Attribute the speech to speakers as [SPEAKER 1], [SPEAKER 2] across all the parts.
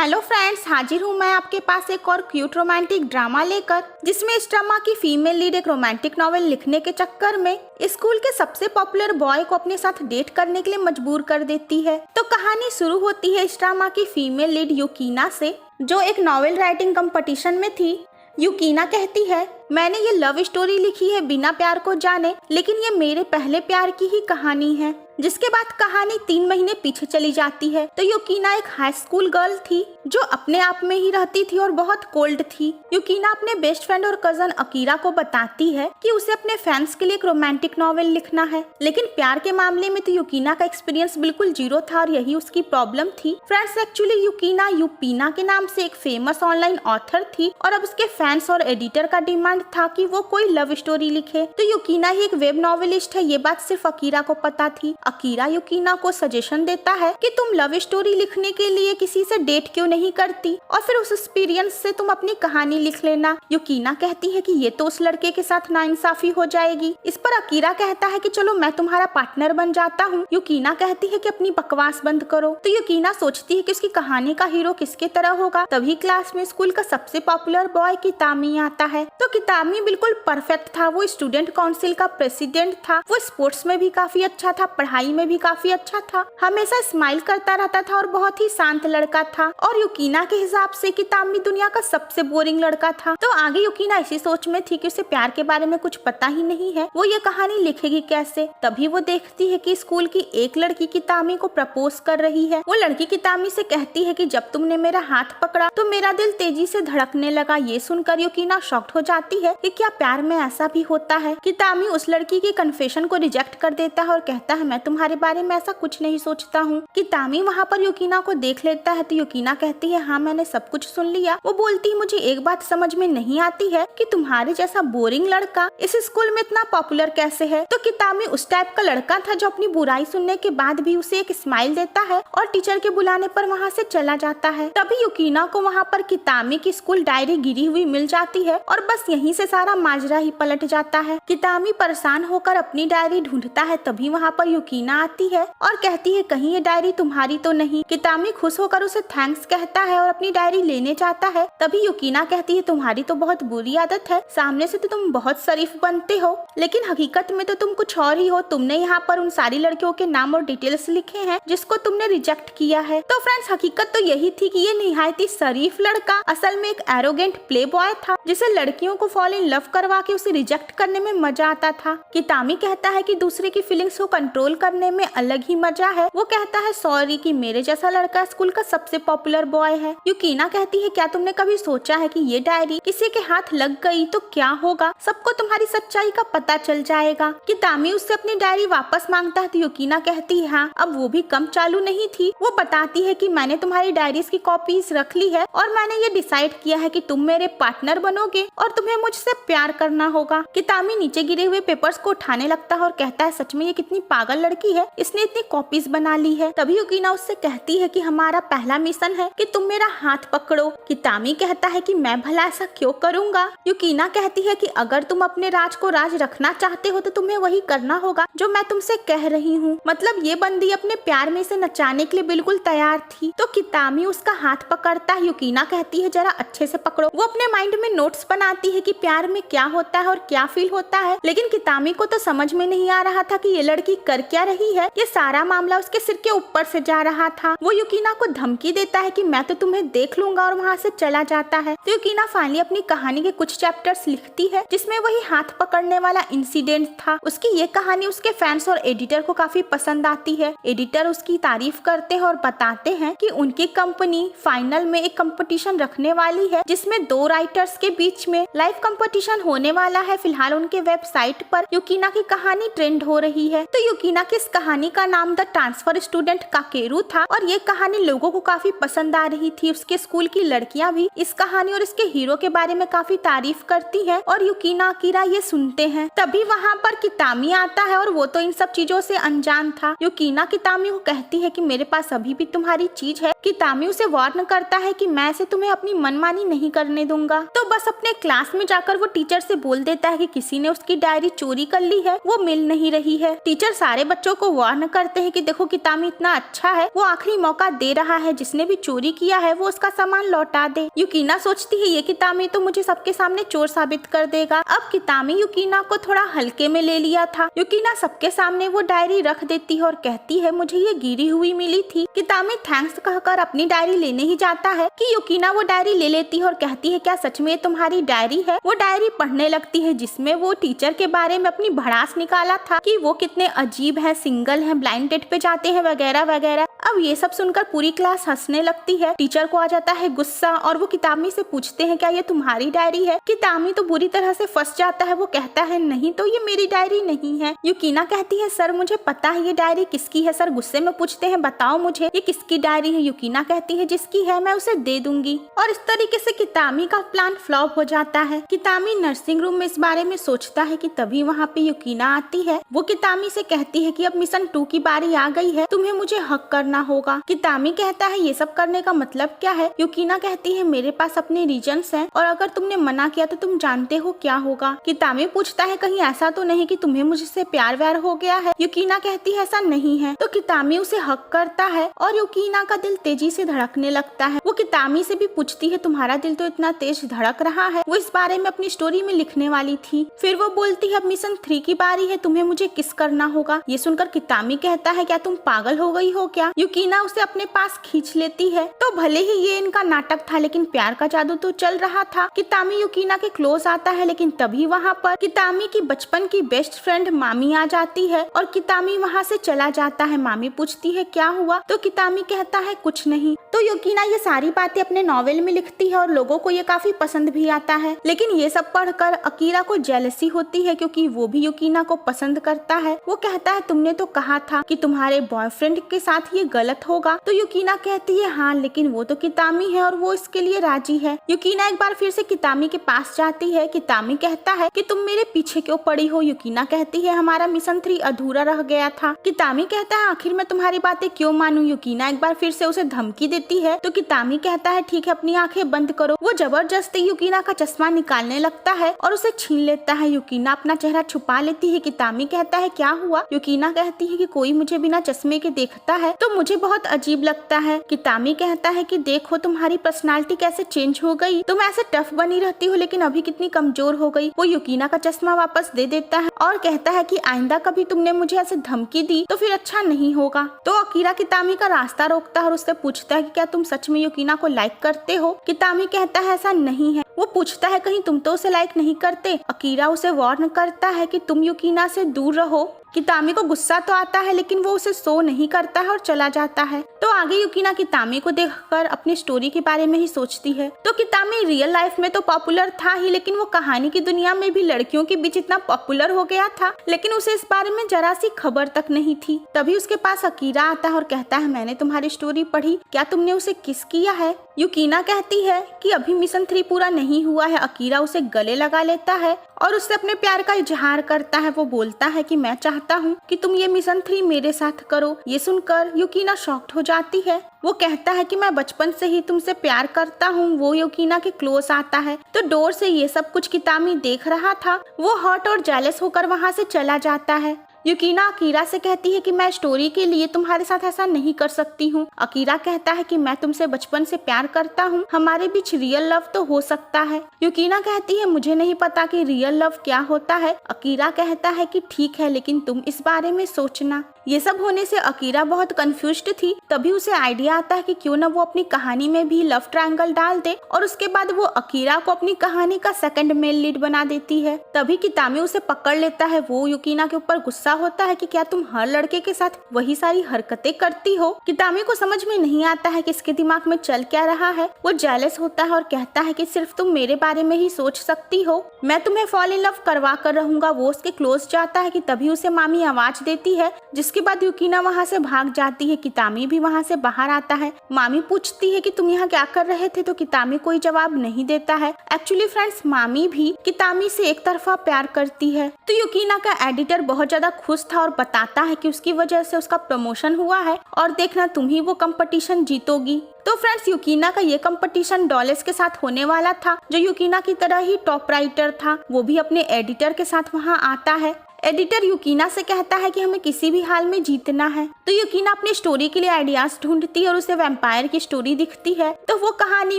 [SPEAKER 1] Hello friends, हाजिर हूँ मैं आपके पास एक और क्यूट रोमांटिक ड्रामा लेकर, जिसमें इस ड्रामा की फीमेल लीड एक रोमांटिक नॉवेल लिखने के चक्कर में स्कूल के सबसे पॉपुलर बॉय को अपने साथ डेट करने के लिए मजबूर कर देती है। तो कहानी शुरू होती है इस ड्रामा की फीमेल लीड यूकीना से, जो एक नॉवेल राइटिंग कंपटीशन में थी। यूकीना कहती है, मैंने ये लव स्टोरी लिखी है बिना प्यार को जाने, लेकिन ये मेरे पहले प्यार की ही कहानी है। जिसके बाद कहानी 3 महीने पीछे चली जाती है। तो यूकीना एक हाई स्कूल गर्ल थी जो अपने आप में ही रहती थी और बहुत कोल्ड थी। यूकीना अपने बेस्ट फ्रेंड और कजन अकीरा को बताती है कि उसे अपने फैंस के लिए एक रोमांटिक नॉवेल लिखना है, लेकिन प्यार के मामले में तो यूकीना का एक्सपीरियंस बिल्कुल जीरो था और यही उसकी प्रॉब्लम थी। फ्रेंड्स, एक्चुअली यूकीना यूपीना के नाम से एक फेमस ऑनलाइन ऑथर थी और अब उसके फैंस और एडिटर का डिमांड था कि वो कोई लव स्टोरी लिखे। तो यूकीना ही एक वेब नॉवेलिस्ट है, ये बात सिर्फ अकीरा को पता थी। अकीरा यूकीना को सजेशन देता है कि तुम लव स्टोरी लिखने के लिए किसी से डेट क्यों नहीं करती और फिर उस एक्सपीरियंस से तुम अपनी कहानी लिख लेना। यूकीना कहती है कि ये तो उस लड़के के साथ नाइंसाफी हो जाएगी। इस पर अकीरा कहता है कि चलो मैं तुम्हारा पार्टनर बन जाता हूँ। यूकीना कहती है कि अपनी बकवास बंद करो। तो यूकीना सोचती है कि उसकी कहानी का हीरो किसके तरह होगा। तभी क्लास में स्कूल का सबसे पॉपुलर बॉय कितामी आता है। तो कितामी बिल्कुल परफेक्ट था। वो स्टूडेंट काउंसिल का प्रेसिडेंट था। वो स्पोर्ट्स में भी काफी अच्छा था, पढ़ाई में भी काफी अच्छा था, हमेशा स्माइल करता रहता था और बहुत ही शांत लड़का था। और यूकीना के हिसाब से कितामी दुनिया का सबसे बोरिंग लड़का था। तो आगे यूकीना इसी सोच में थी कि उसे प्यार के बारे में कुछ पता ही नहीं है, वो ये कहानी लिखेगी कैसे। तभी वो देखती है कि स्कूल की एक लड़की कितामी को प्रपोज कर रही है। वो लड़की कितामी से कहती है कि जब तुमने मेरा हाथ पकड़ा तो मेरा दिल तेजी से धड़कने लगा। ये सुनकर यूकीना शॉक्ड हो जाती है कि क्या प्यार में ऐसा भी होता है। कितामी उस लड़की के कन्फेशन को रिजेक्ट कर देता है और कहता है, मैं तुम्हारे बारे में ऐसा कुछ नहीं सोचता हूँ। कितामी वहाँ पर यूकीना को देख लेता है। तो यूकीना कहती है, हाँ मैंने सब कुछ सुन लिया। वो बोलती है, मुझे एक बात समझ में नहीं आती है कि तुम्हारे जैसा बोरिंग लड़का इस स्कूल में इतना पॉपुलर कैसे है। तो कितामी उस टाइप का लड़का था जो अपनी बुराई सुनने के बाद भी उसे एक स्माइल देता है और टीचर के बुलाने पर वहाँ से चला जाता है। तभी यूकीना को वहाँ पर कितामी की स्कूल डायरी गिरी हुई मिल जाती है और बस यहीं से सारा माजरा ही पलट जाता है। कितामी परेशान होकर अपनी डायरी ढूंढता है। तभी वहाँ पर यूकीना आती है और कहती है, कहीं ये डायरी तुम्हारी तो नहीं। कितामी खुश होकर उसे थैंक्स कहता है और अपनी डायरी लेने जाता है। तभी यूकीना कहती है, तुम्हारी तो बहुत बुरी आदत है, सामने से तो तुम बहुत शरीफ बनते हो लेकिन हकीकत में तो तुम कुछ और ही हो। तुमने यहाँ पर उन सारी लड़कियों के नाम और डिटेल्स लिखे हैं जिसको तुमने रिजेक्ट किया है। तो फ्रेंड्स, हकीकत तो यही थी कि ये निहायत ही शरीफ लड़का असल में एक एरोगेंट प्ले बॉय था, जिसे लड़कियों को फॉल इन लव करवा के उसे रिजेक्ट करने में मजा आता था। कितामी कहता है कि दूसरे की फीलिंग्स को कंट्रोल करने में अलग ही मजा है। वो कहता है, सॉरी कि मेरे जैसा लड़का स्कूल का सबसे पॉपुलर बॉय है। यूकीना कहती है, क्या तुमने कभी सोचा है कि ये डायरी किसी के हाथ लग गई तो क्या होगा, सबको तुम्हारी सच्चाई का पता चल जाएगा। कितामी उससे अपनी डायरी वापस मांगता है। तो यूकीना कहती है, हाँ अब वो भी कम चालू नहीं थी। वो बताती है कि मैंने तुम्हारी डायरीज की कॉपीज रख ली है और मैंने ये डिसाइड किया है कि तुम मेरे पार्टनर बनोगे और तुम्हें मुझसे प्यार करना होगा। कितामी नीचे गिरे हुए पेपर्स को उठाने लगता है और कहता है, सच में ये कितनी पागल लड़की है, इसने इतनी कॉपीज बना ली है। तभी यूकीना उससे कहती है कि हमारा पहला मिशन है कि तुम मेरा हाथ पकड़ो। कितामी कहता है कि मैं भला ऐसा क्यों करूंगा। यूकीना कहती है कि अगर तुम अपने राज को राज रखना चाहते हो तो तुम्हें वही करना होगा जो मैं तुमसे कह रही हूँ। मतलब ये बंदी अपने प्यार में इसे नचाने के लिए बिल्कुल तैयार थी। तो कितामी उसका हाथ पकड़ता है। यूकीना कहती है, जरा अच्छे से पकड़ो। वो अपने माइंड में नोट्स बनाती है कि प्यार में क्या होता है और क्या फील होता है, लेकिन कितामी को तो समझ में नहीं आ रहा था कि ये लड़की कर क्या रही है। ये सारा मामला उसके सिर के ऊपर से जा रहा था। वो यूकीना को धमकी देता है कि मैं तो तुम्हें देख लूंगा और वहाँ से चला जाता है। तो यूकीना फाइनली अपनी कहानी के कुछ चैप्टर्स लिखती है जिसमें वही हाथ पकड़ने वाला इंसिडेंट था। उसकी ये कहानी उसके फैंस और एडिटर को काफी पसंद आती है। एडिटर उसकी तारीफ करते हैं और बताते हैं कि उनकी कंपनी फाइनल में एक कंपटीशन रखने वाली है जिसमें 2 राइटर्स के बीच में लाइव कंपटीशन होने वाला है। फिलहाल उनके वेबसाइट पर यूकीना की कहानी ट्रेंड हो रही है। तो यूकीना की इस कहानी का नाम द ट्रांसफर स्टूडेंट काकेरू था और ये कहानी लोगों को काफी पसंद आ रही थी। उसके स्कूल की लड़कियां भी इस कहानी और इसके हीरो के बारे में काफी तारीफ करती है और यूकीना अकीरा ये सुनते हैं। तभी वहाँ पर कितामी आता है और वो तो इन सब चीजों से अनजान था। यूकीना कितामी को कहती है कि मेरे पास अभी भी तुम्हारी चीज है। कितामी उसे वार्न करता है कि मैं इसे तुम्हें अपनी मनमानी नहीं करने दूंगा। तो बस अपने क्लास में जाकर वो टीचर से बोल देता है कि किसी ने उसकी डायरी चोरी कर ली है, वो मिल नहीं रही है। टीचर सारे बच्चों को वार्न करते हैं कि देखो कितामी इतना अच्छा है, वो आखिरी मौका दे रहा है, जिसने भी चोरी किया है वो उसका सामान लौटा दे। यूकिना सोचती है ये कितामी तो मुझे सबके सामने चोर साबित कर देगा। अब कितामी यूकिना को थोड़ा हल्के में ले लिया था। यूकिना सबके सामने वो डायरी रख देती है और कहती है मुझे ये गिरी हुई मिली थी। कितामी थैंक्स कहकर अपनी डायरी लेने ही जाता है कि यूकिना वो डायरी ले लेती है और कहती है क्या सच में तुम्हारी डायरी है। वो डायरी पढ़ने लगती है जिसमें वो टीचर के बारे में अपनी भड़ास निकाला था कि वो कितने अजीब है, सिंगल है, ब्लाइंड डेट पे जाते हैं वगैरह वगैरह। अब ये सब सुनकर पूरी क्लास हंसने लगती है। टीचर को आ जाता है गुस्सा और वो कितामी से पूछते हैं क्या ये तुम्हारी डायरी है। कितामी तो बुरी तरह से फंस जाता है। वो कहता है नहीं तो ये मेरी डायरी नहीं है। यूकिना कहती है सर मुझे पता है ये डायरी किसकी है। सर गुस्से में पूछते हैं बताओ मुझे ये किसकी डायरी है। यूकिना कहती है जिसकी है मैं उसे दे दूंगी। और इस तरीके से कितामी का प्लान फ्लॉप हो जाता है। कितामी नर्सिंग रूम में इस बारे में सोचता है कि तभी वहाँ पे यूकिना आती है। वो कितामी से कहती है कि अब मिशन 2 की बारी आ गई है, तुम्हें मुझे हक करना होगा। कितामी कहता है ये सब करने का मतलब क्या है। यूकिना कहती है मेरे पास अपने रीजंस हैं और अगर तुमने मना किया तो तुम जानते हो क्या होगा। कितामी पूछता है कहीं ऐसा तो नहीं कि तुम्हें मुझसे प्यार व्यार हो गया है। यूकिना कहती है ऐसा नहीं है। तो कितामी उसे हक करता है और यूकिना का दिल तेजी से धड़कने लगता है। वो कितामी से भी पूछती है तुम्हारा दिल तो इतना तेज धड़क रहा है। वो इस बारे में अपनी स्टोरी में लिखने वाली थी। फिर वो बोलती है अब मिशन 3 की बारी है, तुम्हें मुझे किस करना होगा। ये सुनकर कितामी कहता है क्या तुम पागल हो गई हो क्या। यूकिना उसे अपने पास खींच लेती है। तो भले ही ये इनका नाटक था लेकिन प्यार का जादू तो चल रहा था। कितामी यूकिना के क्लोज आता है लेकिन तभी वहाँ पर कितामी की बचपन की बेस्ट फ्रेंड मामी आ जाती है और कितामी वहाँ से चला जाता है। मामी पूछती है क्या हुआ तो कितामी कहता है कुछ नहीं। तो यूकिना ये सारी बातें अपने नॉवेल में लिखती है और लोगों को ये काफी पसंद भी आता है। लेकिन ये सब पढ़कर अकीरा को जेलसी होती है क्योंकि वो भी यूकिना को पसंद करता है। वो कहता है तुमने तो कहा था कि तुम्हारे बॉयफ्रेंड के साथ ये गलत होगा। तो यूकिना कहती है हाँ लेकिन वो तो कितामी है और वो इसके लिए राजी है। यूकिना एक बार फिर से कितामी के पास जाती है। कितामी कहता है कि तुम मेरे पीछे क्यों पड़ी हो। यूकिना कहती है हमारा मिशन 3 अधूरा रह गया था। कितामी कहता है आखिर मैं तुम्हारी बातें क्यों मानूं। यूकिना एक बार फिर से उसे धमकी देती है। तो कितामी कहता है ठीक है अपनी आंखें बंद करो। वो जबरदस्ती यूकिना का चश्मा निकालने लगता है और उसे छीन लेता है। यूकिना अपना चेहरा छुपा लेती है। कितामी कहता है क्या हुआ। यूकिना कहती है कि कोई मुझे बिना चश्मे के देखता है तो मुझे बहुत अजीब लगता है। कितामी कहता है कि देखो तुम्हारी पर्सनालिटी कैसे चेंज हो गई, तुम ऐसे टफ बनी रहती हो लेकिन अभी कितनी कमजोर हो गई। वो यूकिना का चश्मा वापस दे देता है और कहता है कि आइंदा कभी तुमने मुझे ऐसे धमकी दी तो फिर अच्छा नहीं होगा। तो अकीरा कितामी का रास्ता रोकता है और उससे पूछता है कि क्या तुम सच में यूकिना को लाइक करते हो। कितामी कहता है ऐसा नहीं है। वो पूछता है कहीं तुम तो उसे लाइक नहीं करते। अकीरा उसे वार्न करता है कि तुम यूकिना से दूर रहो। कितामी को गुस्सा तो आता है लेकिन वो उसे शो नहीं करता है और चला जाता है। तो आगे यूकिना कितामी को देखकर अपनी स्टोरी के बारे में ही सोचती है। तो कितामी रियल लाइफ में तो पॉपुलर था ही लेकिन वो कहानी की दुनिया में भी लड़कियों के बीच इतना पॉपुलर हो गया था लेकिन उसे इस बारे में जरा सी खबर तक नहीं थी। तभी उसके पास अकीरा आता है और कहता है मैंने तुम्हारी स्टोरी पढ़ी, क्या तुमने उसे किस किया है। यूकिना कहती है कि अभी मिशन 3 पूरा नहीं हुआ है। अकीरा उसे गले लगा लेता है और उससे अपने प्यार का इजहार करता है। वो बोलता है कि मैं चाहता हूँ कि तुम ये मिशन 3 मेरे साथ करो। ये सुनकर यूकिना शॉक्ड हो जाती है। वो कहता है कि मैं बचपन से ही तुमसे प्यार करता हूँ। वो यूकिना के क्लोज आता है। तो डोर से ये सब कुछ कितामी देख रहा था। वो हॉट और जेलस होकर वहाँ से चला जाता है। यूकिना अकीरा से कहती है कि मैं स्टोरी के लिए तुम्हारे साथ ऐसा नहीं कर सकती हूँ। अकीरा कहता है कि मैं तुमसे बचपन से प्यार करता हूँ, हमारे बीच रियल लव तो हो सकता है। यूकिना कहती है मुझे नहीं पता कि रियल लव क्या होता है। अकीरा कहता है कि ठीक है लेकिन तुम इस बारे में सोचना। ये सब होने से अकीरा बहुत कंफ्यूज्ड थी। तभी उसे आइडिया आता है कि क्यों न वो अपनी कहानी में भी लव ट्रायंगल डाल दे और उसके बाद वो अकीरा को अपनी कहानी का सेकंड मेल लीड बना देती है। तभी कितामी उसे पकड़ लेता है। वो यूकिना के ऊपर गुस्सा होता है कि क्या तुम हर लड़के के साथ वही सारी हरकतें करती हो। कितामी को समझ में नहीं आता है कि इसके दिमाग में चल क्या रहा है। वो जेलस होता है और कहता है कि सिर्फ तुम मेरे बारे में ही सोच सकती हो, मैं तुम्हें फॉल इन लव करवा कर रहूंगा। वो उसके क्लोज जाता है कि तभी उसे मामी आवाज देती है जिसके बाद यूकिना वहाँ से भाग जाती है। कितामी भी वहाँ से बाहर आता है। मामी पूछती है कि तुम यहाँ क्या कर रहे थे तो कितामी कोई जवाब नहीं देता है। एक्चुअली फ्रेंड्स मामी भी कितामी से एक तरफा प्यार करती है। तो यूकिना का एडिटर बहुत ज्यादा खुश था और बताता है कि उसकी वजह से उसका प्रमोशन हुआ है और देखना तुम ही वो कंपटीशन जीतोगी। तो फ्रेंड्स यूकिना का ये कंपटीशन डॉलेस के साथ होने वाला था जो यूकिना की तरह ही टॉप राइटर था। वो भी अपने एडिटर के साथ वहाँ आता है। एडिटर यूकिना से कहता है कि हमें किसी भी हाल में जीतना है। तो यूकिना अपनी स्टोरी के लिए आइडियाज ढूंढती है और उसे वैम्पायर की स्टोरी दिखती है। तो वो कहानी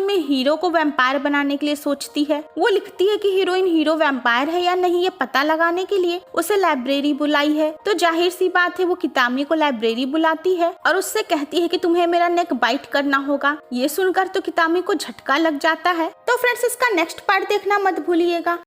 [SPEAKER 1] में हीरो को वैम्पायर बनाने के लिए सोचती है। वो लिखती है कि हीरोइन हीरो वैम्पायर है या नहीं ये पता लगाने के लिए उसे लाइब्रेरी बुलाई है। तो जाहिर सी बात है वो कितामी को लाइब्रेरी बुलाती है और उससे कहती है कि तुम्हें मेरा नेक बाइट करना होगा। ये सुनकर तो कितामी को झटका लग जाता है। तो फ्रेंड्स इसका नेक्स्ट पार्ट देखना मत भूलिएगा।